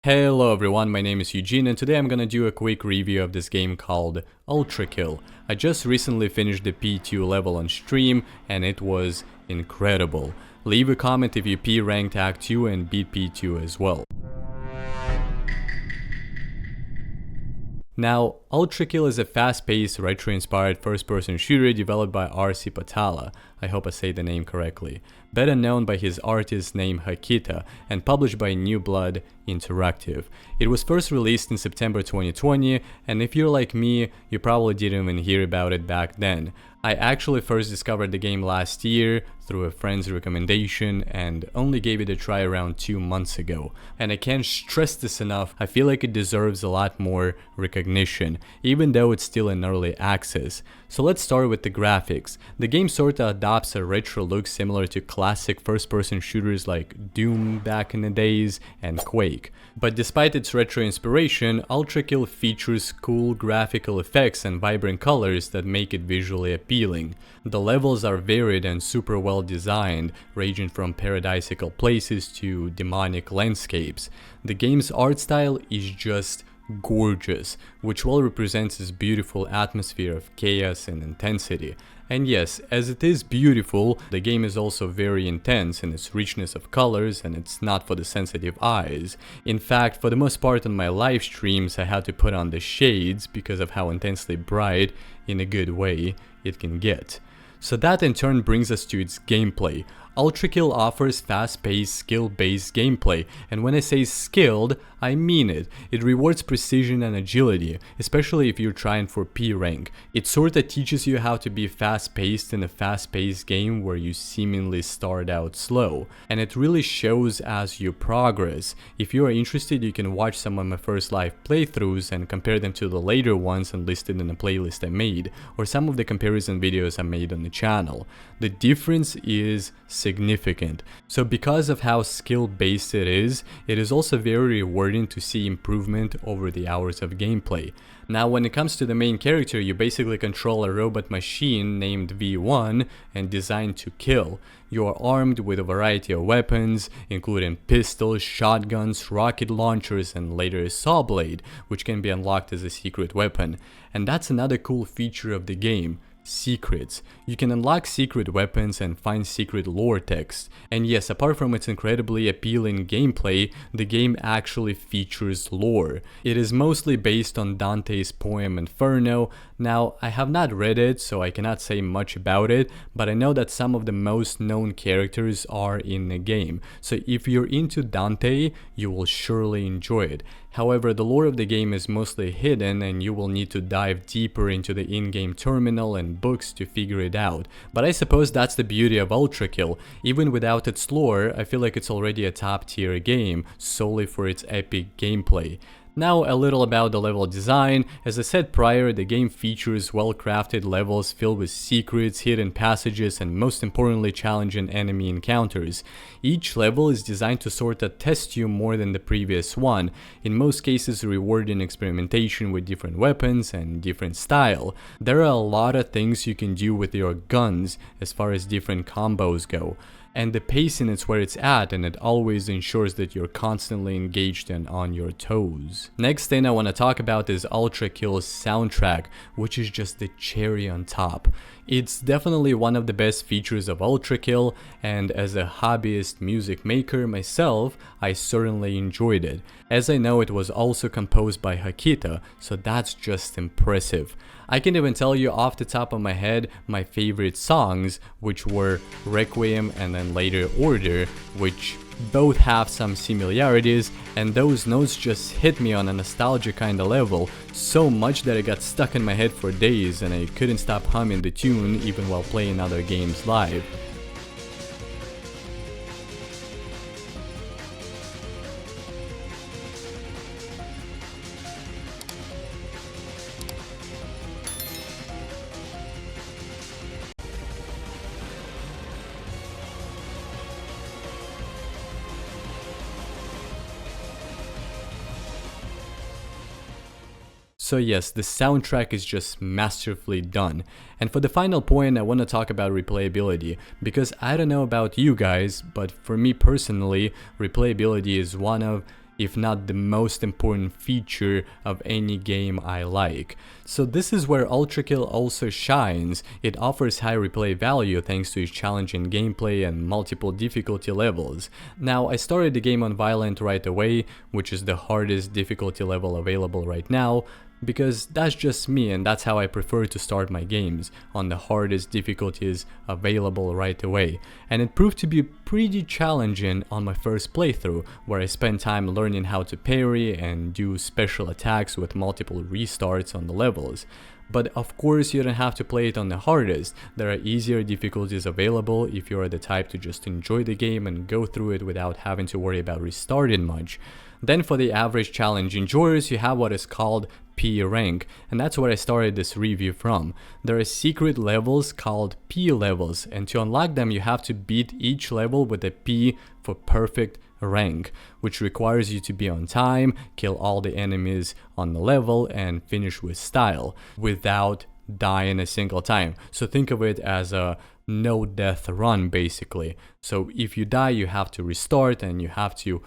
Hello everyone, my name is Eugene and today I'm gonna do a quick review of this game called ULTRAKILL. I just recently finished the P2 level on stream and it was incredible. Leave a comment if you P ranked Act 2 and beat P2 as well. Now, ULTRAKILL is a fast-paced, retro-inspired first-person shooter developed by Arsi Patala, I hope I say the name correctly, better known by his artist name Hakita, and published by New Blood Interactive. It was first released in September 2020, and if you're like me, you probably didn't even hear about it back then. I actually first discovered the game last year through a friend's recommendation and only gave it a try around 2 months ago. And I can't stress this enough, I feel like it deserves a lot more recognition, even though it's still in early access. So let's start with the graphics. The game sorta adopts a retro look similar to classic first-person shooters like Doom back in the days and Quake. But despite its retro inspiration, ULTRAKILL features cool graphical effects and vibrant colors that make it visually appealing. The levels are varied and super well designed, ranging from paradisical places to demonic landscapes. The game's art style is just gorgeous, which well represents this beautiful atmosphere of chaos and intensity. And yes, as it is beautiful, the game is also very intense in its richness of colors and it's not for the sensitive eyes. In fact, for the most part on my live streams I had to put on the shades because of how intensely bright, in a good way, it can get. So that in turn brings us to its gameplay. ULTRAKILL offers fast-paced, skill-based gameplay, and when I say skilled, I mean it. It rewards precision and agility, especially if you're trying for P rank. It sorta teaches you how to be fast-paced in a fast-paced game where you seemingly start out slow, and it really shows as you progress. If you are interested, you can watch some of my first live playthroughs and compare them to the later ones enlisted in a playlist I made, or some of the comparison videos I made on the channel. The difference is significant. So because of how skill-based it is also very rewarding to see improvement over the hours of gameplay. Now when it comes to the main character, you basically control a robot machine named V1 and designed to kill. You are armed with a variety of weapons, including pistols, shotguns, rocket launchers, and later a saw blade, which can be unlocked as a secret weapon. And that's another cool feature of the game. Secrets. You can unlock secret weapons and find secret lore text. And yes, apart from its incredibly appealing gameplay, the game actually features lore. It is mostly based on Dante's poem Inferno. Now, I have not read it, so I cannot say much about it, but I know that some of the most known characters are in the game. So if you're into Dante, you will surely enjoy it. However, the lore of the game is mostly hidden and you will need to dive deeper into the in-game terminal and books to figure it out. But I suppose that's the beauty of ULTRAKILL. Even without its lore, I feel like it's already a top tier game, solely for its epic gameplay. Now a little about the level design. As I said prior, the game features well-crafted levels filled with secrets, hidden passages, and most importantly challenging enemy encounters. Each level is designed to sorta test you more than the previous one, in most cases rewarding experimentation with different weapons and different style. There are a lot of things you can do with your guns as far as different combos go. And the pacing is where it's at, and it always ensures that you're constantly engaged and on your toes. Next thing I want to talk about is ULTRAKILL's soundtrack, which is just the cherry on top. It's definitely one of the best features of ULTRAKILL, and as a hobbyist music maker myself, I certainly enjoyed it. As I know, it was also composed by Hakita, so that's just impressive. I can even tell you off the top of my head my favorite songs, which were Requiem and then later Order, which both have some similarities, and those notes just hit me on a nostalgia kinda level, so much that it got stuck in my head for days and I couldn't stop humming the tune even while playing other games live. So yes, the soundtrack is just masterfully done. And for the final point, I want to talk about replayability, because I don't know about you guys, but for me personally, replayability is one of, if not the most important feature of any game I like. So this is where ULTRAKILL also shines. It offers high replay value thanks to its challenging gameplay and multiple difficulty levels. Now, I started the game on Violent right away, which is the hardest difficulty level available right now, because that's just me and that's how I prefer to start my games, on the hardest difficulties available right away. And it proved to be pretty challenging on my first playthrough, where I spent time learning how to parry and do special attacks with multiple restarts on the levels. But of course you don't have to play it on the hardest. There are easier difficulties available if you are the type to just enjoy the game and go through it without having to worry about restarting much. Then for the average challenge enjoyers, you have what is called P rank, and that's where I started this review from. There are secret levels called P levels, and to unlock them you have to beat each level with a P for perfect rank, which requires you to be on time, kill all the enemies on the level, and finish with style, without dying a single time. So think of it as a no death run basically. So if you die you have to restart and you have to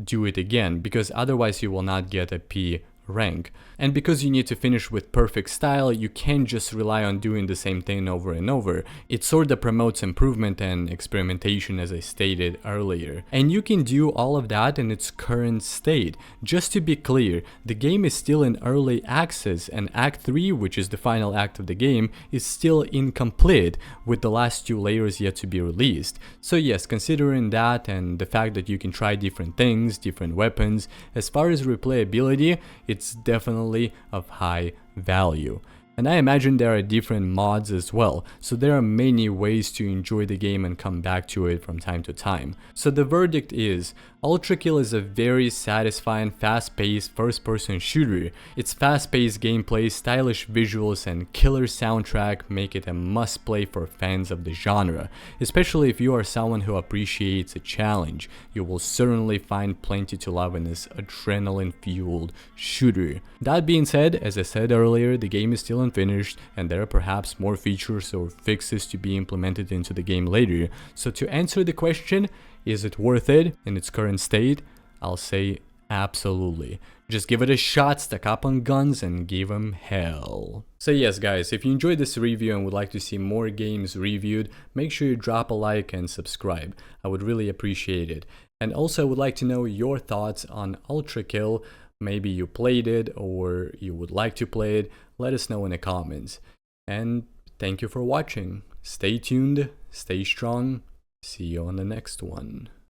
do it again, because otherwise you will not get a P rank. And because you need to finish with perfect style, you can't just rely on doing the same thing over and over. It sort of promotes improvement and experimentation, as I stated earlier. And you can do all of that in its current state. Just to be clear, the game is still in early access, and Act 3, which is the final act of the game, is still incomplete, with the last 2 layers yet to be released. So yes, considering that and the fact that you can try different things, different weapons, as far as replayability, it's definitely of high value. And I imagine there are different mods as well, so there are many ways to enjoy the game and come back to it from time to time. So the verdict is, ULTRAKILL is a very satisfying, fast-paced first-person shooter. Its fast-paced gameplay, stylish visuals, and killer soundtrack make it a must-play for fans of the genre. Especially if you are someone who appreciates a challenge, you will certainly find plenty to love in this adrenaline-fueled shooter. That being said, as I said earlier, the game is still unfinished, and there are perhaps more features or fixes to be implemented into the game later. So to answer the question, is it worth it in its current state? I'll say absolutely. Just give it a shot, stack up on guns, and give them hell. So yes guys, if you enjoyed this review and would like to see more games reviewed, make sure you drop a like and subscribe. I would really appreciate it. And also I would like to know your thoughts on ULTRAKILL. Maybe you played it or you would like to play it. Let us know in the comments. And thank you for watching. Stay tuned, stay strong. See you on the next one.